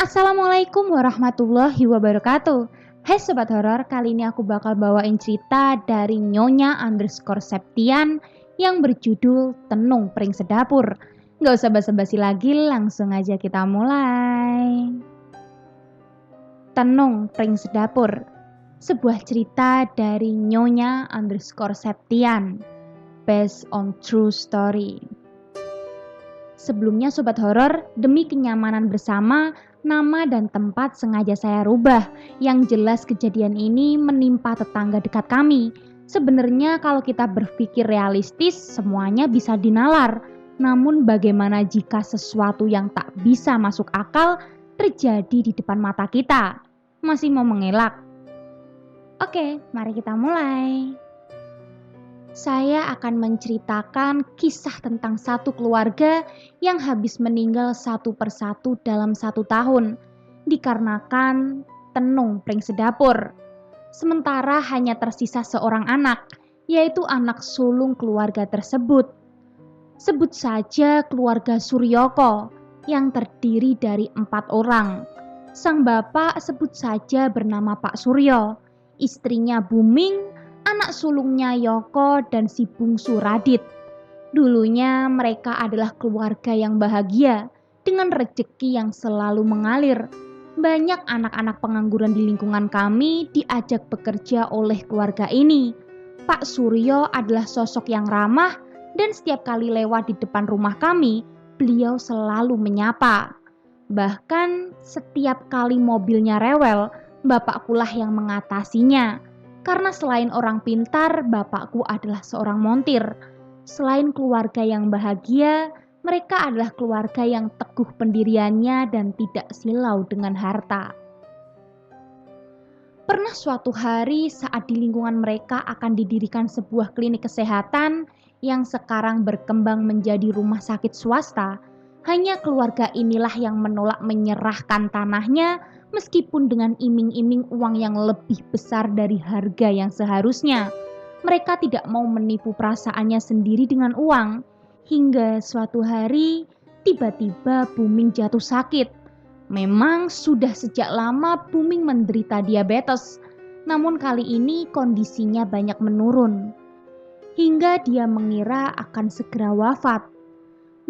Assalamualaikum warahmatullahi wabarakatuh. Hai Sobat Horor, kali ini aku bakal bawain cerita dari Nyonya_Septian yang berjudul Tenung Pring Sedapur. Gak usah basa-basi lagi, langsung aja kita mulai. Tenung Pring Sedapur, sebuah cerita dari Nyonya_Septian, based on true story. Sebelumnya Sobat Horor, demi kenyamanan bersama, nama dan tempat sengaja saya rubah. Yang jelas kejadian ini menimpa tetangga dekat kami. Sebenarnya kalau kita berpikir realistis, semuanya bisa dinalar. Namun bagaimana jika sesuatu yang tak bisa masuk akal terjadi di depan mata kita? Masih mau mengelak? Oke, mari kita mulai. Saya akan menceritakan kisah tentang satu keluarga yang habis meninggal satu persatu dalam 1 tahun, dikarenakan tenung pring sedapur. Sementara hanya tersisa seorang anak, yaitu anak sulung keluarga tersebut. Sebut saja keluarga Suryoko, yang terdiri dari 4 orang. Sang bapak sebut saja bernama Pak Suryo, istrinya Buming, anak sulungnya Yoko dan si bungsu Radit. Dulunya mereka adalah keluarga yang bahagia dengan rezeki yang selalu mengalir. Banyak anak-anak pengangguran di lingkungan kami diajak bekerja oleh keluarga ini. Pak Suryo adalah sosok yang ramah dan setiap kali lewat di depan rumah kami, beliau selalu menyapa. Bahkan setiap kali mobilnya rewel, bapakkulah yang mengatasinya. Karena selain orang pintar, bapakku adalah seorang montir. Selain keluarga yang bahagia, mereka adalah keluarga yang teguh pendiriannya dan tidak silau dengan harta. Pernah suatu hari saat di lingkungan mereka akan didirikan sebuah klinik kesehatan yang sekarang berkembang menjadi rumah sakit swasta, hanya keluarga inilah yang menolak menyerahkan tanahnya meskipun dengan iming-iming uang yang lebih besar dari harga yang seharusnya. Mereka tidak mau menipu perasaannya sendiri dengan uang. Hingga suatu hari, tiba-tiba Buming jatuh sakit. Memang sudah sejak lama Buming menderita diabetes, namun kali ini kondisinya banyak menurun. Hingga dia mengira akan segera wafat.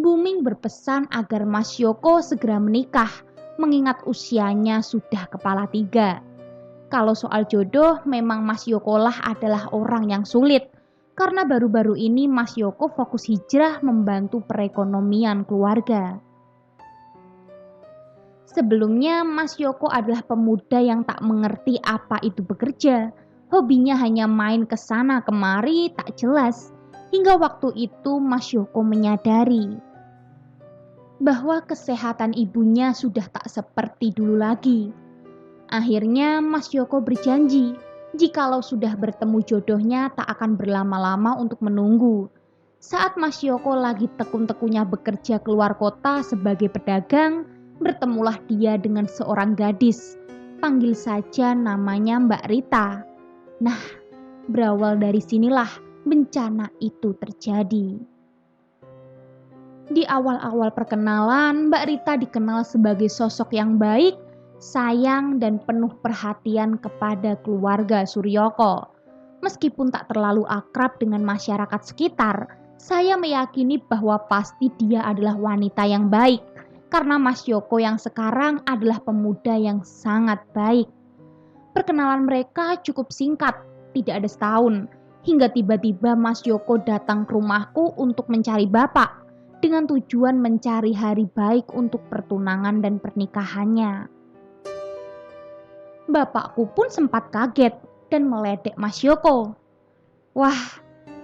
Buming berpesan agar Mas Yoko segera menikah, mengingat usianya sudah kepala 3. Kalau soal jodoh, memang Mas Yoko lah adalah orang yang sulit. Karena baru-baru ini Mas Yoko fokus hijrah membantu perekonomian keluarga. Sebelumnya Mas Yoko adalah pemuda yang tak mengerti apa itu bekerja. Hobinya hanya main ke sana kemari tak jelas. Hingga waktu itu Mas Yoko menyadari bahwa kesehatan ibunya sudah tak seperti dulu lagi. Akhirnya Mas Yoko berjanji, jikalau sudah bertemu jodohnya tak akan berlama-lama untuk menunggu. Saat Mas Yoko lagi tekun-tekunnya bekerja keluar kota sebagai pedagang, bertemulah dia dengan seorang gadis. Panggil saja namanya Mbak Rita. Nah, berawal dari sinilah bencana itu terjadi. Di awal-awal perkenalan, Mbak Rita dikenal sebagai sosok yang baik, sayang, dan penuh perhatian kepada keluarga Suryoko. Meskipun tak terlalu akrab dengan masyarakat sekitar, saya meyakini bahwa pasti dia adalah wanita yang baik, karena Mas Yoko yang sekarang adalah pemuda yang sangat baik. Perkenalan mereka cukup singkat, tidak ada setahun, hingga tiba-tiba Mas Yoko datang ke rumahku untuk mencari bapak, dengan tujuan mencari hari baik untuk pertunangan dan pernikahannya. Bapakku pun sempat kaget dan meledek Mas Yoko. Wah,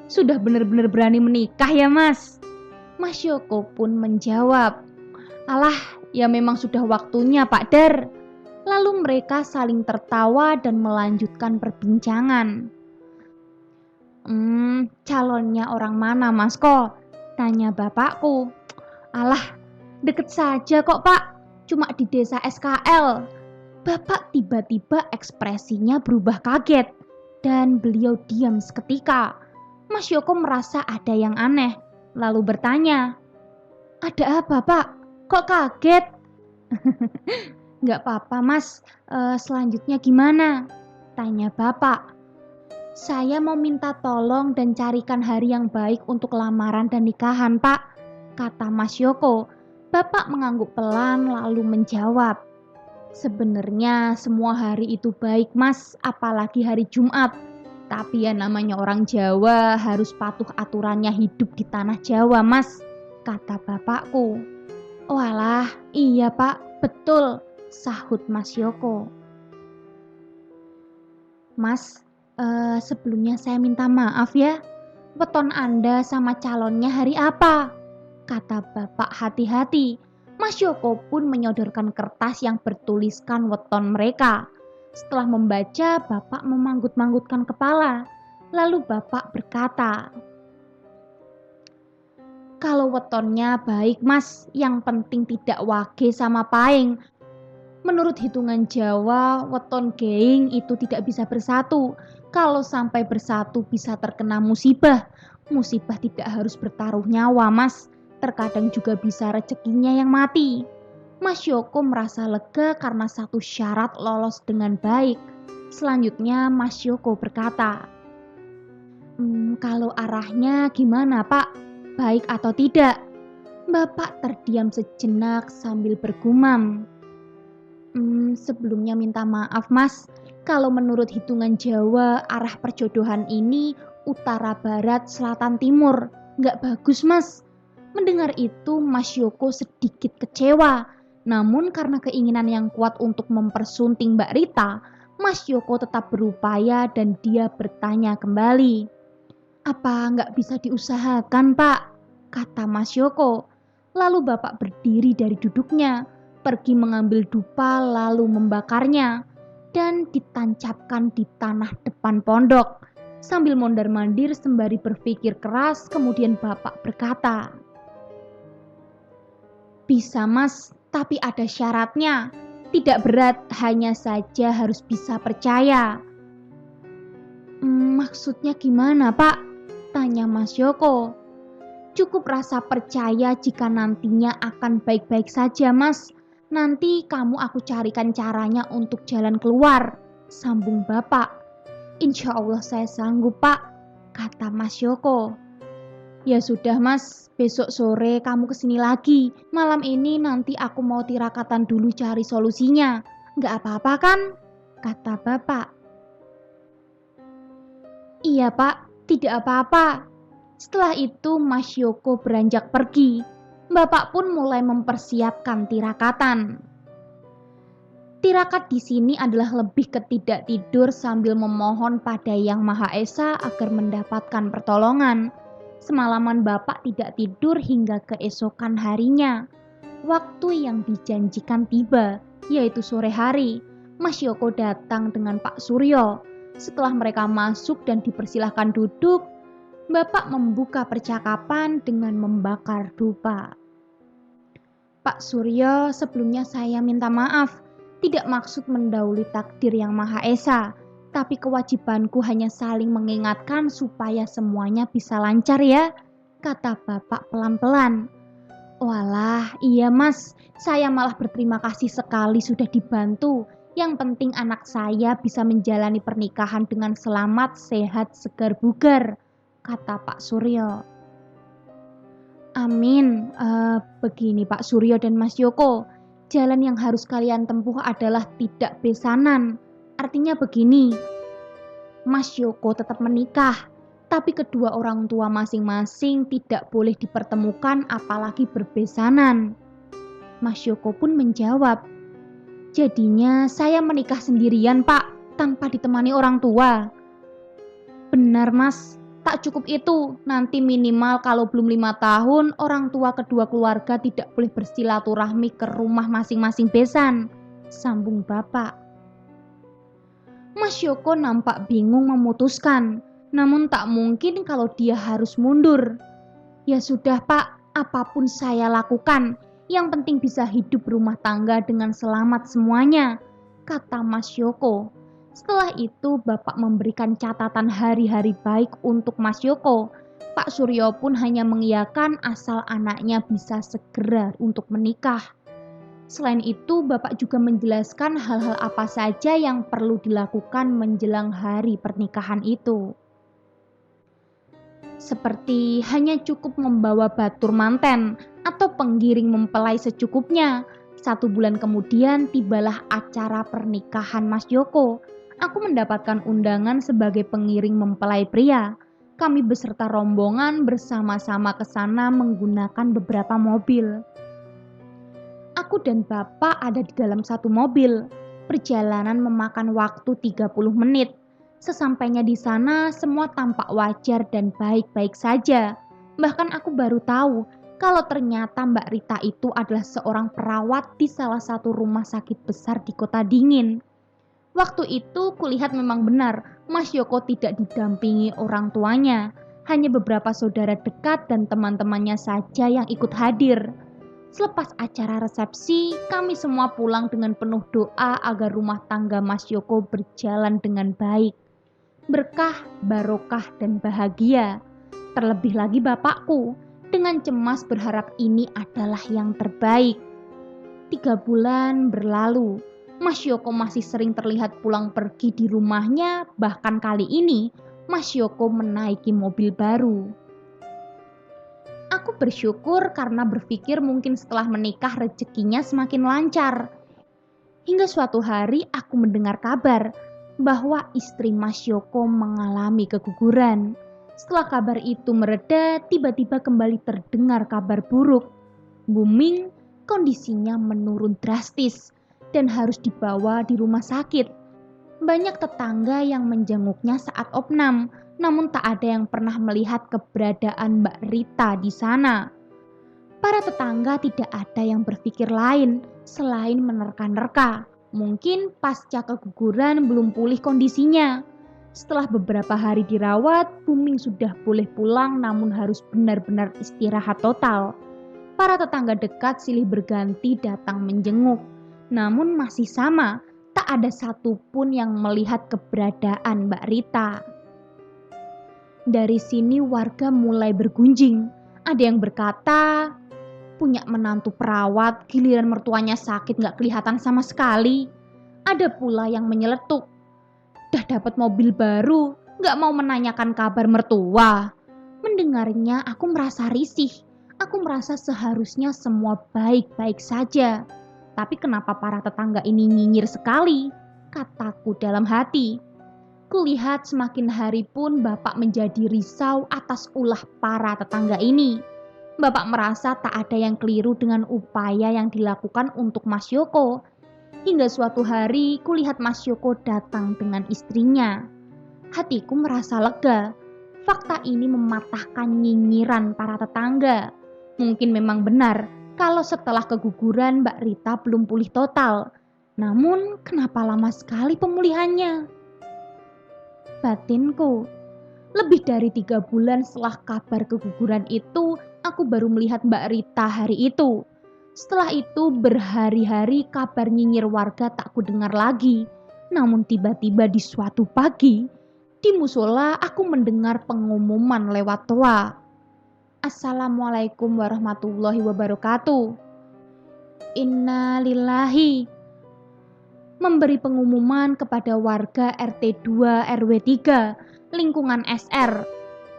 sudah benar-benar berani menikah ya Mas? Mas Yoko pun menjawab, alah, ya memang sudah waktunya Pak Dar. Lalu mereka saling tertawa dan melanjutkan perbincangan. Calonnya orang mana Mas kok? Tanya bapakku. Alah, deket saja kok Pak, cuma di desa SKL. Bapak tiba-tiba ekspresinya berubah kaget dan beliau diam seketika. Mas Yoko merasa ada yang aneh, lalu bertanya, ada apa Pak? Kok kaget? Nggak apa-apa mas, selanjutnya gimana? Tanya bapak. Saya mau minta tolong dan carikan hari yang baik untuk lamaran dan nikahan pak, kata Mas Yoko. Bapak mengangguk pelan lalu menjawab. Sebenarnya semua hari itu baik mas, apalagi hari Jumat. Tapi ya namanya orang Jawa harus patuh aturannya hidup di tanah Jawa mas, kata bapakku. Walah, iya pak, betul, sahut Mas Yoko. Mas, sebelumnya saya minta maaf ya, weton Anda sama calonnya hari apa? Kata bapak hati-hati. Mas Yoko pun menyodorkan kertas yang bertuliskan weton mereka. Setelah membaca, bapak memanggut-manggutkan kepala. Lalu bapak berkata, kalau wetonnya baik mas, yang penting tidak wage sama paing. Menurut hitungan Jawa, weton geing itu tidak bisa bersatu. Kalau sampai bersatu bisa terkena musibah. Musibah tidak harus bertaruh nyawa mas, terkadang juga bisa rezekinya yang mati. Mas Yoko merasa lega karena satu syarat lolos dengan baik. Selanjutnya Mas Yoko berkata, kalau arahnya gimana pak? Baik atau tidak? Bapak terdiam sejenak sambil bergumam. Sebelumnya minta maaf mas, kalau menurut hitungan Jawa arah perjodohan ini utara barat selatan timur, nggak bagus mas. Mendengar itu Mas Yoko sedikit kecewa, namun karena keinginan yang kuat untuk mempersunting Mbak Rita, Mas Yoko tetap berupaya dan dia bertanya kembali. Apa nggak bisa diusahakan pak? Kata Mas Yoko. Lalu bapak berdiri dari duduknya, pergi mengambil dupa lalu membakarnya dan ditancapkan di tanah depan pondok. Sambil mondar-mandir sembari berpikir keras, kemudian bapak berkata, bisa mas, tapi ada syaratnya. Tidak berat, hanya saja harus bisa percaya. Maksudnya gimana pak? Tanya Mas Yoko. Cukup rasa percaya jika nantinya akan baik-baik saja mas. Nanti kamu aku carikan caranya untuk jalan keluar, sambung bapak. Insya Allah saya sanggup pak, kata Mas Yoko. Ya sudah mas, besok sore kamu kesini lagi. Malam ini nanti aku mau tirakatan dulu cari solusinya. Nggak apa-apa kan? Kata bapak. Iya pak, tidak apa-apa. Setelah itu Mas Yoko beranjak pergi. Bapak pun mulai mempersiapkan tirakatan. Tirakat di sini adalah lebih ke tidak tidur sambil memohon pada Yang Maha Esa agar mendapatkan pertolongan. Semalaman bapak tidak tidur hingga keesokan harinya. Waktu yang dijanjikan tiba, yaitu sore hari. Mas Yoko datang dengan Pak Suryo. Setelah mereka masuk dan dipersilahkan duduk, bapak membuka percakapan dengan membakar dupa. Pak Suryo, sebelumnya saya minta maaf. Tidak maksud mendahului takdir Yang Maha Esa, tapi kewajibanku hanya saling mengingatkan supaya semuanya bisa lancar ya, kata bapak pelan-pelan. Walah, iya mas, saya malah berterima kasih sekali sudah dibantu. Yang penting anak saya bisa menjalani pernikahan dengan selamat, sehat, segar bugar, kata Pak Suryo. Amin. Begini Pak Suryo dan Mas Yoko, jalan yang harus kalian tempuh adalah tidak besanan. Artinya begini, Mas Yoko tetap menikah, tapi kedua orang tua masing-masing tidak boleh dipertemukan apalagi berbesanan. Mas Yoko pun menjawab, jadinya saya menikah sendirian pak, tanpa ditemani orang tua. Benar mas, tak cukup itu, nanti minimal kalau belum 5 tahun, orang tua kedua keluarga tidak boleh bersilaturahmi ke rumah masing-masing besan, sambung bapak. Mas Yoko nampak bingung memutuskan, namun tak mungkin kalau dia harus mundur. Ya sudah pak, apapun saya lakukan, yang penting bisa hidup rumah tangga dengan selamat semuanya, kata Mas Yoko. Setelah itu bapak memberikan catatan hari-hari baik untuk Mas Yoko. Pak Suryo pun hanya mengiyakan asal anaknya bisa segera untuk menikah. Selain itu, Bapak juga menjelaskan hal-hal apa saja yang perlu dilakukan menjelang hari pernikahan itu. Seperti hanya cukup membawa batur manten atau penggiring mempelai secukupnya. 1 bulan kemudian tibalah acara pernikahan Mas Joko. Aku mendapatkan undangan sebagai pengiring mempelai pria. Kami beserta rombongan bersama-sama ke sana menggunakan beberapa mobil. Aku dan Bapak ada di dalam satu mobil. Perjalanan memakan waktu 30 menit. Sesampainya di sana, semua tampak wajar dan baik-baik saja. Bahkan aku baru tahu kalau ternyata Mbak Rita itu adalah seorang perawat di salah satu rumah sakit besar di kota dingin. Waktu itu kulihat memang benar, Mas Yoko tidak didampingi orang tuanya. Hanya beberapa saudara dekat dan teman-temannya saja yang ikut hadir. Selepas acara resepsi, kami semua pulang dengan penuh doa agar rumah tangga Mas Yoko berjalan dengan baik. Berkah, barokah, dan bahagia. Terlebih lagi bapakku, dengan cemas berharap ini adalah yang terbaik. 3 bulan berlalu, Mas Yoko masih sering terlihat pulang pergi di rumahnya, bahkan kali ini Mas Yoko menaiki mobil baru. Aku bersyukur karena berpikir mungkin setelah menikah rezekinya semakin lancar. Hingga suatu hari aku mendengar kabar bahwa istri Mas Yoko mengalami keguguran. Setelah kabar itu mereda, tiba-tiba kembali terdengar kabar buruk. Booming, kondisinya menurun drastis dan harus dibawa di rumah sakit. Banyak tetangga yang menjenguknya saat opnam, namun tak ada yang pernah melihat keberadaan Mbak Rita di sana. Para tetangga tidak ada yang berpikir lain selain menerka-nerka. Mungkin pasca keguguran belum pulih kondisinya. Setelah beberapa hari dirawat, Booming sudah boleh pulang namun harus benar-benar istirahat total. Para tetangga dekat silih berganti datang menjenguk. Namun masih sama, tak ada satupun yang melihat keberadaan Mbak Rita. Dari sini warga mulai bergunjing. Ada yang berkata, punya menantu perawat, giliran mertuanya sakit gak kelihatan sama sekali. Ada pula yang menyeletuk, dah dapat mobil baru, gak mau menanyakan kabar mertua. Mendengarnya aku merasa risih. Aku merasa seharusnya semua baik-baik saja. Tapi kenapa para tetangga ini nyinyir sekali? Kataku dalam hati. Kulihat semakin hari pun Bapak menjadi risau atas ulah para tetangga ini. Bapak merasa tak ada yang keliru dengan upaya yang dilakukan untuk Mas Yoko. Hingga suatu hari kulihat Mas Yoko datang dengan istrinya. Hatiku merasa lega. Fakta ini mematahkan nyinyiran para tetangga. Mungkin memang benar kalau setelah keguguran Mbak Rita belum pulih total. Namun kenapa lama sekali pemulihannya? Batinku. Lebih dari 3 bulan setelah kabar keguguran itu, aku baru melihat Mbak Rita hari itu. Setelah itu berhari-hari kabar nyinyir warga tak kudengar lagi. Namun tiba-tiba di suatu pagi, di musola aku mendengar pengumuman lewat toa. Assalamualaikum warahmatullahi wabarakatuh. Inna lillahi. Memberi pengumuman kepada warga RT 2 RW 3 lingkungan SR.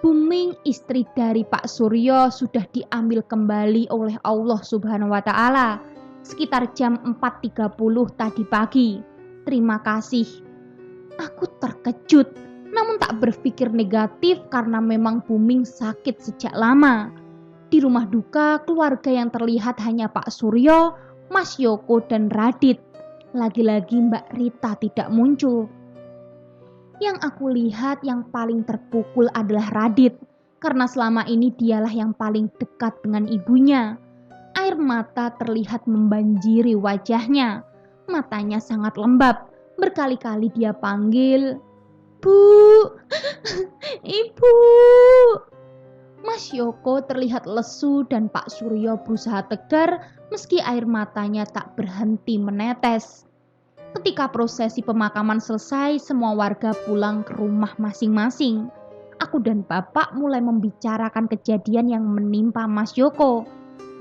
Booming istri dari Pak Suryo sudah diambil kembali oleh Allah Subhanahu wa Ta'ala sekitar jam 4.30 tadi pagi. Terima kasih. Aku terkejut, namun tak berpikir negatif karena memang Booming sakit sejak lama. Di rumah duka, keluarga yang terlihat hanya Pak Suryo, Mas Yoko, dan Radit. Lagi-lagi Mbak Rita tidak muncul. Yang aku lihat yang paling terpukul adalah Radit, karena selama ini dialah yang paling dekat dengan ibunya. Air mata terlihat membanjiri wajahnya. Matanya sangat lembab. Berkali-kali dia panggil, "Bu, Ibu." Mas Yoko terlihat lesu dan Pak Suryo berusaha tegar meski air matanya tak berhenti menetes. Ketika prosesi pemakaman selesai, semua warga pulang ke rumah masing-masing. Aku dan Bapak mulai membicarakan kejadian yang menimpa Mas Yoko.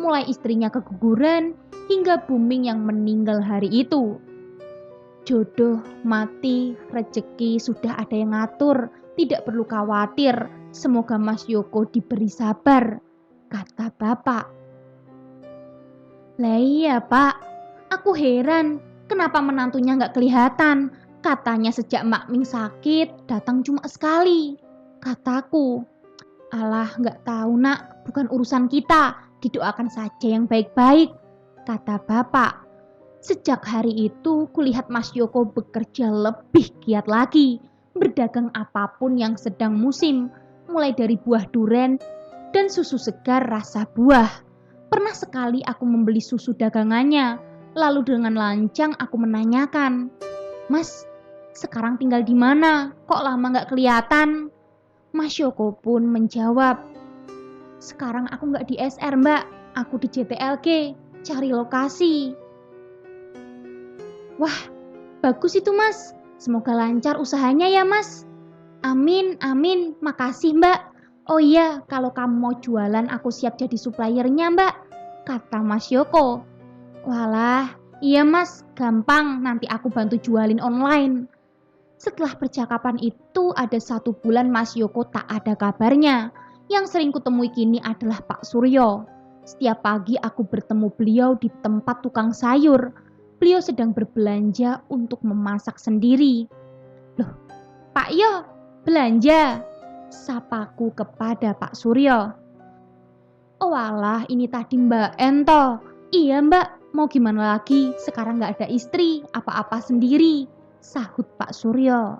mulai istrinya keguguran hingga booming yang meninggal hari itu. Jodoh, mati, rezeki sudah ada yang ngatur, tidak perlu khawatir. Semoga Mas Yoko diberi sabar, kata bapak. Lah iya pak, aku heran kenapa menantunya nggak kelihatan. Katanya sejak Mak Ming sakit datang cuma sekali, kataku. Alah nggak tahu nak, bukan urusan kita, didoakan saja yang baik-baik, kata bapak. Sejak hari itu kulihat Mas Yoko bekerja lebih giat lagi, berdagang apapun yang sedang musim, mulai dari buah duren dan susu segar rasa buah. Pernah sekali aku membeli susu dagangannya, lalu dengan lancang aku menanyakan, Mas, sekarang tinggal di mana? Kok lama gak kelihatan? Mas Yoko pun menjawab, sekarang aku gak di SR mbak, aku di JTLG, cari lokasi. Wah, bagus itu mas, semoga lancar usahanya ya mas. Amin, amin, makasih mbak. Oh iya, kalau kamu mau jualan aku siap jadi suppliernya mbak, kata Mas Yoko. Walah, iya mas, gampang, nanti aku bantu jualin online. Setelah percakapan itu ada 1 bulan Mas Yoko tak ada kabarnya. Yang sering kutemui kini adalah Pak Suryo. Setiap pagi aku bertemu beliau di tempat tukang sayur. Beliau sedang berbelanja untuk memasak sendiri. Loh, Pak Yo, belanja? Sapaku kepada Pak Suryo. Oh alah, ini tadi Mbak Ento. Iya Mbak, mau gimana lagi? Sekarang gak ada istri, apa-apa sendiri, sahut Pak Suryo.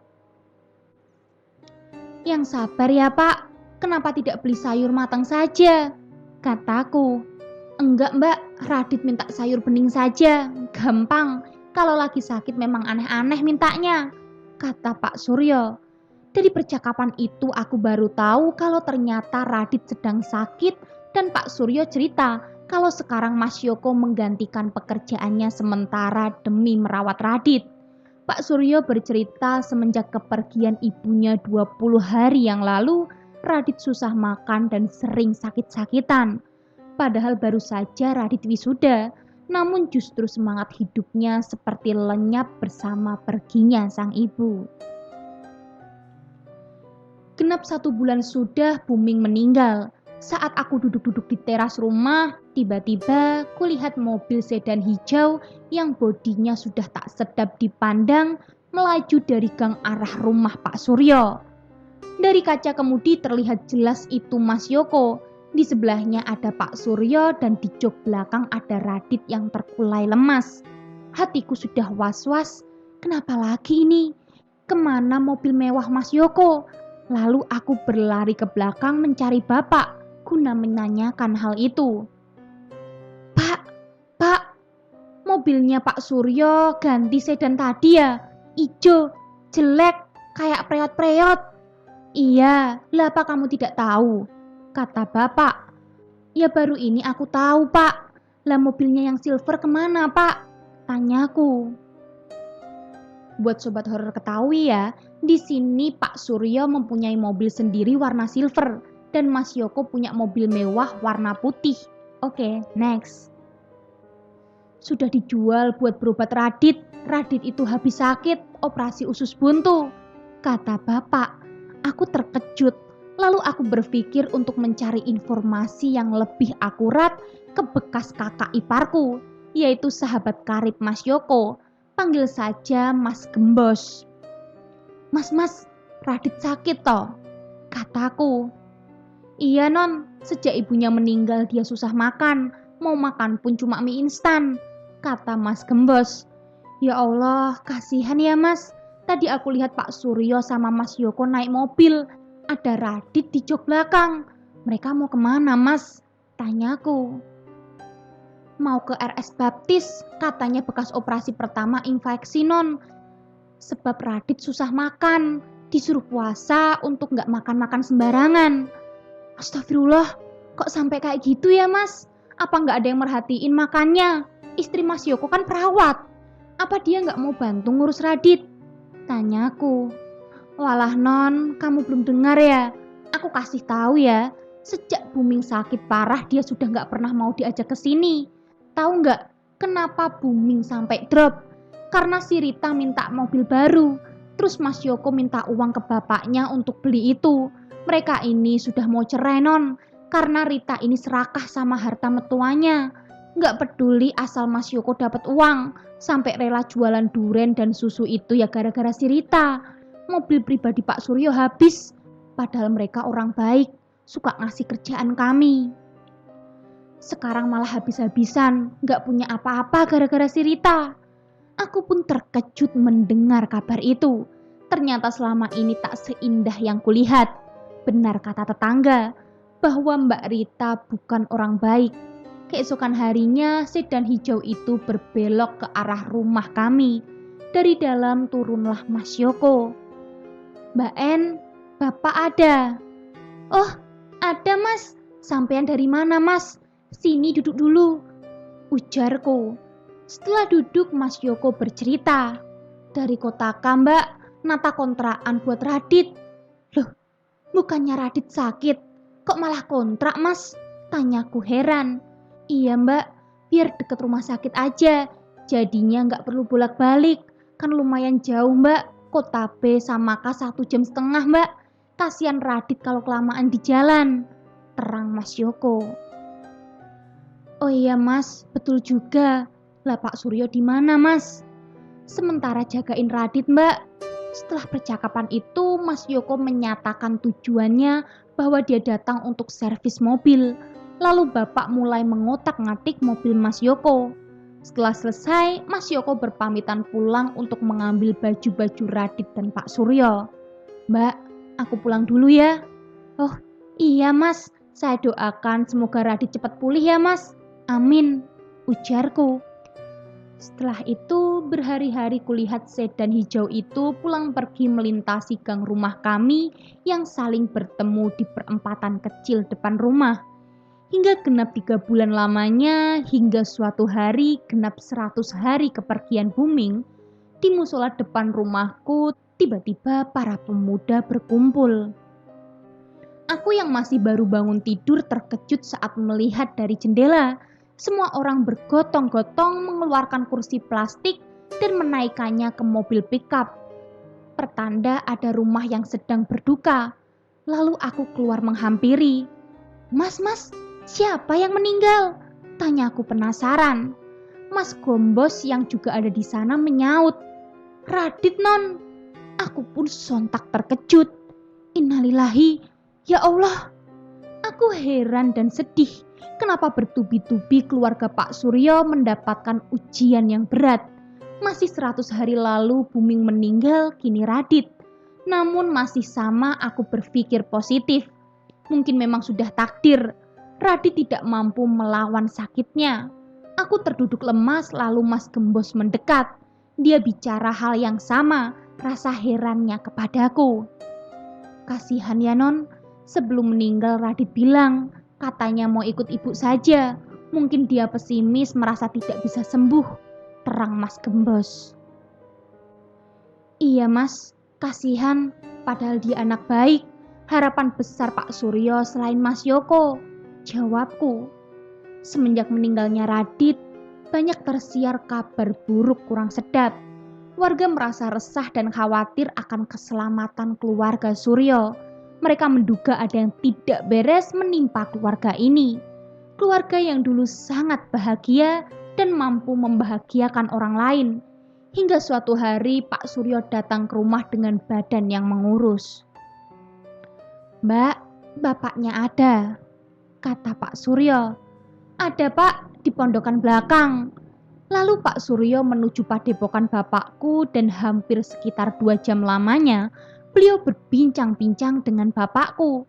Yang sabar ya Pak, kenapa tidak beli sayur matang saja? Kataku. Enggak Mbak, Radit minta sayur bening saja, gampang. Kalau lagi sakit memang aneh-aneh mintanya, kata Pak Suryo. Dari percakapan itu aku baru tahu kalau ternyata Radit sedang sakit dan Pak Suryo cerita kalau sekarang Mas Yoko menggantikan pekerjaannya sementara demi merawat Radit. Pak Suryo bercerita semenjak kepergian ibunya 20 hari yang lalu, Radit susah makan dan sering sakit-sakitan. Padahal baru saja Radit wisuda, namun justru semangat hidupnya seperti lenyap bersama perginya sang ibu. Genap 1 bulan sudah booming meninggal. Saat aku duduk-duduk di teras rumah, tiba-tiba kulihat mobil sedan hijau yang bodinya sudah tak sedap dipandang melaju dari gang arah rumah Pak Suryo. Dari kaca kemudi terlihat jelas itu Mas Yoko. Di sebelahnya ada Pak Suryo dan di jok belakang ada Radit yang terkulai lemas. Hatiku sudah was-was. Kenapa lagi ini? Kemana mobil mewah Mas Yoko? Lalu aku berlari ke belakang mencari bapak guna menanyakan hal itu. Pak, mobilnya Pak Suryo ganti sedan tadi ya? Ijo, jelek, kayak preot-preot. Iya, lah apa kamu tidak tahu? Kata bapak. Ya baru ini aku tahu pak. Lah mobilnya yang silver kemana pak? Tanyaku. Buat sobat horor ketahui ya, di sini Pak Suryo mempunyai mobil sendiri warna silver dan Mas Yoko punya mobil mewah warna putih. Oke, next. Sudah dijual buat berobat Radit. Radit itu habis sakit, operasi usus buntu, kata bapak. Aku terkejut. Lalu aku berpikir untuk mencari informasi yang lebih akurat ke bekas kakak iparku, yaitu sahabat karib Mas Yoko. Panggil saja Mas Gembos. Mas, Radit sakit toh? Kataku. Iya non, sejak ibunya meninggal dia susah makan. Mau makan pun cuma mie instan, kata Mas Gembos. Ya Allah, kasihan ya mas. Tadi aku lihat Pak Suryo sama Mas Yoko naik mobil. Ada Radit di jok belakang. Mereka mau kemana mas? Tanyaku. Mau ke RS Baptis, katanya bekas operasi pertama infeksi non. Sebab Radit susah makan, disuruh puasa untuk gak makan-makan sembarangan. Astagfirullah, kok sampai kayak gitu ya mas? Apa gak ada yang merhatiin makannya? Istri Mas Yoko kan perawat. Apa dia gak mau bantu ngurus Radit? Tanyaku. Walah non, kamu belum dengar ya? Aku kasih tahu ya. Sejak Buming sakit parah dia sudah gak pernah mau diajak ke sini. Tahu gak kenapa Buming sampai drop? Karena si Rita minta mobil baru. Terus Mas Yoko minta uang ke bapaknya untuk beli itu. Mereka ini sudah mau cerai non. Karena Rita ini serakah sama harta mertuanya. Gak peduli asal Mas Yoko dapat uang. Sampai rela jualan duren dan susu itu ya gara-gara si Rita. Mobil pribadi Pak Suryo habis. Padahal mereka orang baik. Suka ngasih kerjaan kami. Sekarang malah habis-habisan, gak punya apa-apa gara-gara si Rita. Aku pun terkejut mendengar kabar itu. Ternyata selama ini tak seindah yang kulihat. Benar kata tetangga, bahwa Mbak Rita bukan orang baik. Keesokan harinya, sedan hijau itu berbelok ke arah rumah kami. Dari dalam turunlah Mas Yoko. Mbak En, Bapak ada. Oh, ada Mas. Sampean dari mana Mas? Sini duduk dulu, ujarku. Setelah duduk Mas Yoko bercerita. Dari Kotaka Mbak, nata kontrakan buat Radit. Loh, bukannya Radit sakit? Kok malah kontrak Mas? Tanyaku heran. Iya Mbak, biar deket rumah sakit aja. Jadinya gak perlu bolak-balik. Kan lumayan jauh Mbak. Kota B sama K 1,5 jam Mbak. Kasihan Radit kalau kelamaan di jalan, terang Mas Yoko. Oh iya Mas, betul juga. Lah Pak Suryo di mana Mas? Sementara jagain Radit Mbak. Setelah percakapan itu, Mas Yoko menyatakan tujuannya bahwa dia datang untuk servis mobil. Lalu Bapak mulai mengotak-ngatik mobil Mas Yoko. Setelah selesai, Mas Yoko berpamitan pulang untuk mengambil baju-baju Radit dan Pak Suryo. Mbak, aku pulang dulu ya. Oh iya Mas, saya doakan semoga Radit cepat pulih ya Mas. Amin, ujarku. Setelah itu berhari-hari kulihat sedan hijau itu pulang pergi melintasi gang rumah kami yang saling bertemu di perempatan kecil depan rumah. Hingga genap 3 bulan lamanya, hingga suatu hari genap 100 hari kepergian Buming, di musola depan rumahku tiba-tiba para pemuda berkumpul. Aku yang masih baru bangun tidur terkejut saat melihat dari jendela. Semua orang bergotong-gotong mengeluarkan kursi plastik dan menaikkannya ke mobil pickup. Pertanda ada rumah yang sedang berduka. Lalu aku keluar menghampiri. Mas, siapa yang meninggal? Tanyaku penasaran. Mas Gombos yang juga ada di sana menyaut. Radit non. Aku pun sontak terkejut. Innalillahi, ya Allah. Aku heran dan sedih. Kenapa bertubi-tubi keluarga Pak Suryo mendapatkan ujian yang berat? Masih 100 hari lalu Buming meninggal, kini Radit. Namun masih sama aku berpikir positif. Mungkin memang sudah takdir. Radit tidak mampu melawan sakitnya. Aku terduduk lemas lalu Mas Gembos mendekat. Dia bicara hal yang sama, rasa herannya kepadaku. Kasihan ya non, sebelum meninggal Radit bilang, katanya mau ikut ibu saja. Mungkin dia pesimis merasa tidak bisa sembuh, terang Mas Gembos. Iya Mas, kasihan, padahal dia anak baik. Harapan besar Pak Suryo selain Mas Yoko, jawabku. Semenjak meninggalnya Radit, banyak tersiar kabar buruk kurang sedap. Warga merasa resah dan khawatir akan keselamatan keluarga Suryo. Mereka menduga ada yang tidak beres menimpa keluarga ini. Keluarga yang dulu sangat bahagia dan mampu membahagiakan orang lain. Hingga suatu hari Pak Suryo datang ke rumah dengan badan yang mengurus. Mbak, bapaknya ada, kata Pak Suryo. Ada Pak, di pondokan belakang. Lalu Pak Suryo menuju padepokan bapakku dan hampir sekitar 2 jam lamanya beliau berbincang-bincang dengan bapakku.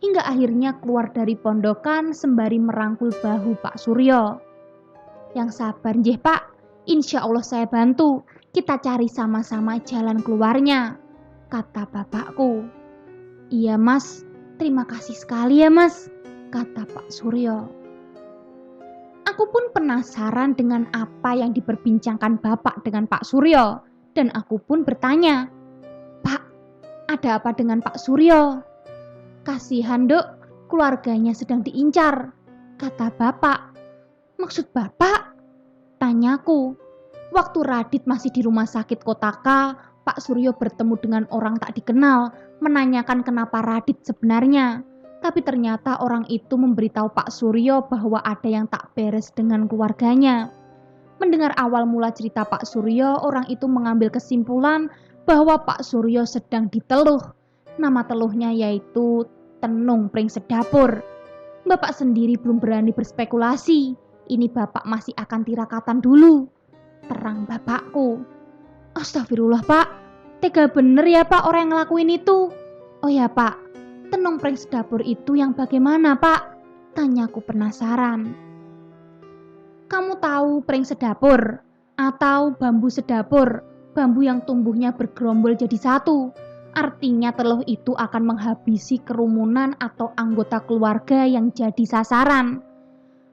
Hingga akhirnya keluar dari pondokan sembari merangkul bahu Pak Suryo. Yang sabar njih Pak, insya Allah saya bantu. Kita cari sama-sama jalan keluarnya, kata bapakku. Iya Mas, terima kasih sekali ya Mas, kata Pak Suryo. Aku pun penasaran dengan apa yang diperbincangkan Bapak dengan Pak Suryo. Dan aku pun bertanya, Pak, ada apa dengan Pak Suryo? Kasihan dok, Keluarganya sedang diincar, kata bapak. Maksud bapak? Tanyaku. Waktu Radit masih di rumah sakit Kotaka, Pak Suryo bertemu dengan orang tak dikenal, menanyakan kenapa Radit sebenarnya. Tapi ternyata orang itu memberitahu Pak Suryo bahwa ada yang tak beres dengan keluarganya. Mendengar awal mula cerita Pak Suryo, orang itu mengambil kesimpulan bahwa Pak Suryo sedang diteluh. Nama teluhnya yaitu Tenung Pring Sedapur. Bapak sendiri belum berani berspekulasi. Ini bapak masih akan tirakatan dulu. Terang bapakku. Astagfirullah pak, tega bener ya pak orang yang ngelakuin itu. Oh ya pak, Tenung Pring Sedapur itu yang bagaimana pak? Tanyaku penasaran. Kamu tahu pring sedapur atau bambu sedapur, bambu yang tumbuhnya bergerombol jadi satu. Artinya teluh itu akan menghabisi kerumunan atau anggota keluarga yang jadi sasaran.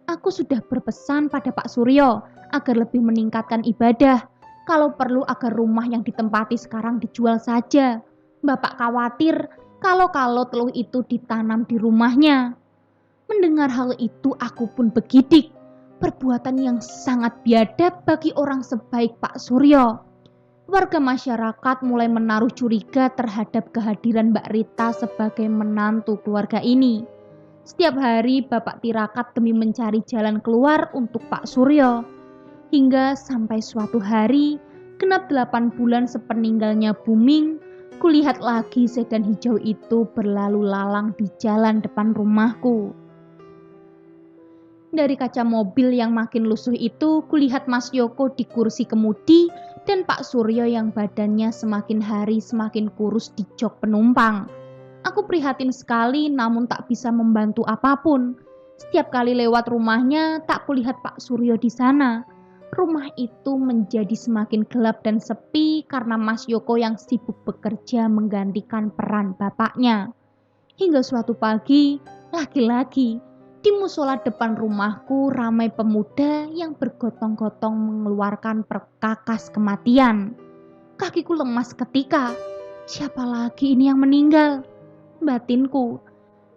Aku sudah berpesan pada Pak Suryo agar lebih meningkatkan ibadah. Kalau perlu agar rumah yang ditempati sekarang dijual saja. Bapak khawatir kalau teluh itu ditanam di rumahnya. Mendengar hal itu aku pun begidik. Perbuatan yang sangat biadab bagi orang sebaik Pak Suryo. Warga masyarakat mulai menaruh curiga terhadap kehadiran Mbak Rita sebagai menantu keluarga ini. Setiap hari bapak tirakat demi mencari jalan keluar untuk Pak Suryo. Hingga sampai suatu hari, genap 8 bulan sepeninggalnya Buming, kulihat lagi sedan hijau itu berlalu lalang di jalan depan rumahku. Dari kaca mobil yang makin lusuh itu, kulihat Mas Yoko di kursi kemudi dan Pak Suryo yang badannya semakin hari semakin kurus di jok penumpang. Aku prihatin sekali namun tak bisa membantu apapun. Setiap kali lewat rumahnya, tak kulihat Pak Suryo di sana. Rumah itu menjadi semakin gelap dan sepi karena Mas Yoko yang sibuk bekerja menggantikan peran bapaknya. Hingga suatu pagi, lagi-lagi, di musola depan rumahku ramai pemuda yang bergotong-gotong mengeluarkan perkakas kematian. Kakiku lemas ketika, siapa lagi ini yang meninggal? Batinku.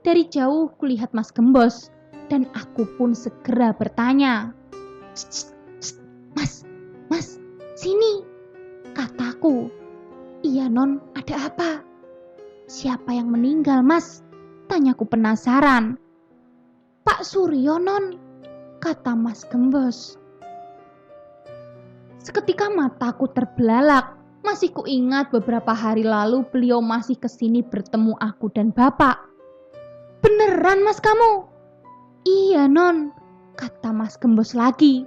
Dari jauh kulihat Mas Gembos dan aku pun segera bertanya. Mas, sini, kataku. Iya non, ada apa? Siapa yang meninggal mas? Tanyaku penasaran. Pak Suryo non, kata Mas Gembos. Seketika mataku terbelalak. Masih kuingat beberapa hari lalu beliau masih kesini bertemu aku dan bapak. Beneran mas kamu? Iya non, kata Mas Gembos lagi.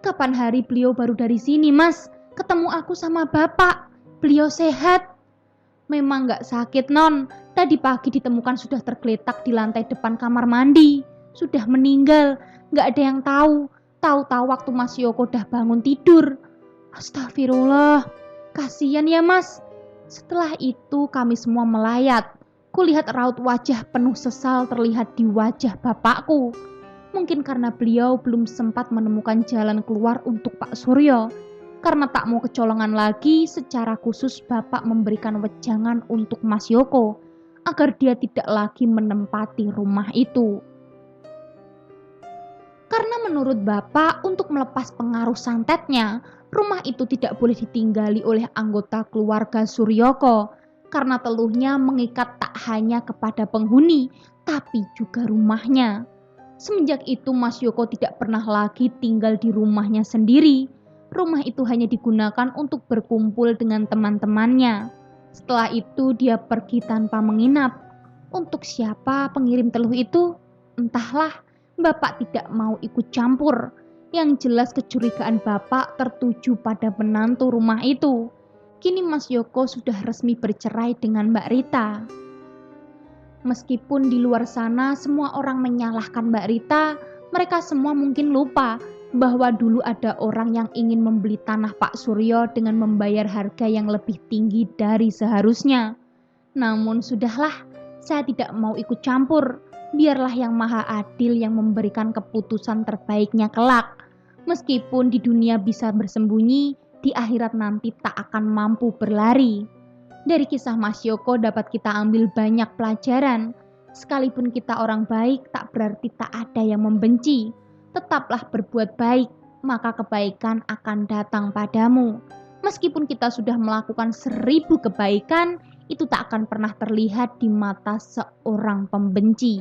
Kapan hari beliau baru dari sini mas? Ketemu aku sama bapak. Beliau sehat. Memang gak sakit non. Tadi pagi ditemukan sudah tergeletak di lantai depan kamar mandi. Sudah meninggal. Gak ada yang tahu. Tahu-tahu waktu Mas Yoko udah bangun tidur. Astagfirullah. Kasian ya mas. Setelah itu kami semua melayat. Kulihat raut wajah penuh sesal terlihat di wajah bapakku. Mungkin karena beliau belum sempat menemukan jalan keluar untuk Pak Suryo. Karena tak mau kecolongan lagi, secara khusus bapak memberikan wejangan untuk Mas Yoko agar dia tidak lagi menempati rumah itu. Karena menurut bapak untuk melepas pengaruh santetnya, rumah itu tidak boleh ditinggali oleh anggota keluarga Suryoko karena teluhnya mengikat tak hanya kepada penghuni, tapi juga rumahnya. Semenjak itu Mas Yoko tidak pernah lagi tinggal di rumahnya sendiri. Rumah itu hanya digunakan untuk berkumpul dengan teman-temannya. Setelah itu dia pergi tanpa menginap. Untuk siapa pengirim teluh itu? Entahlah, bapak tidak mau ikut campur. Yang jelas kecurigaan bapak tertuju pada menantu rumah itu. Kini Mas Yoko sudah resmi bercerai dengan Mbak Rita. Meskipun di luar sana semua orang menyalahkan Mbak Rita, mereka semua mungkin lupa bahwa dulu ada orang yang ingin membeli tanah Pak Suryo dengan membayar harga yang lebih tinggi dari seharusnya. Namun sudahlah, saya tidak mau ikut campur. Biarlah yang maha adil yang memberikan keputusan terbaiknya kelak. Meskipun di dunia bisa bersembunyi, di akhirat nanti tak akan mampu berlari. Dari kisah Mas Yoko dapat kita ambil banyak pelajaran. Sekalipun kita orang baik, tak berarti tak ada yang membenci. Tetaplah berbuat baik, maka kebaikan akan datang padamu. Meskipun kita sudah melakukan 1000 kebaikan, itu tak akan pernah terlihat di mata seorang pembenci.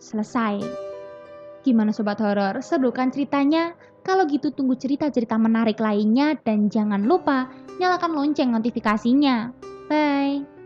Selesai. Gimana Sobat Horor? Seru kan ceritanya? Kalau gitu tunggu cerita-cerita menarik lainnya dan jangan lupa nyalakan lonceng notifikasinya. Bye!